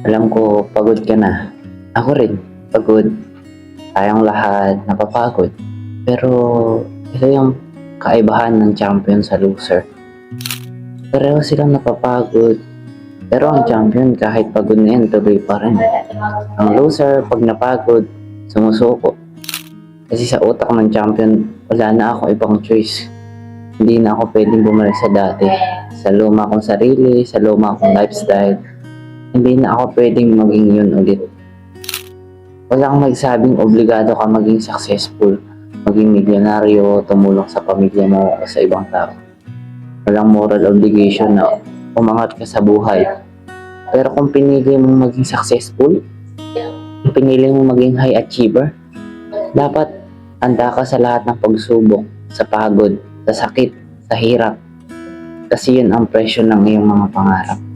Alam ko pagod ka na. Ako rin, pagod. Tayong lahat napapagod. Pero ito yung kaibahan ng champion sa loser. Pareho silang napapagod. Pero ang champion kahit pagod na yan, tuloy pa rin. Ang loser, pag napagod, sumusuko. Kasi sa utak ng champion, wala na ako ibang choice. Hindi na ako pwedeng bumalik sa dati. Sa luma kong sarili, sa luma kong lifestyle. Hindi na ako pwedeng maging yun ulit. Walang magsabing obligado ka maging successful, maging milyonaryo, tumulong sa pamilya mo o sa ibang tao. Walang moral obligation na umangat ka sa buhay. Pero kung pinili mong maging successful, kung pinili mong maging high achiever, dapat handa ka sa lahat ng pagsubok, sa pagod, sa sakit, sa hirap. Kasi yun ang presyo ng iyong mga pangarap.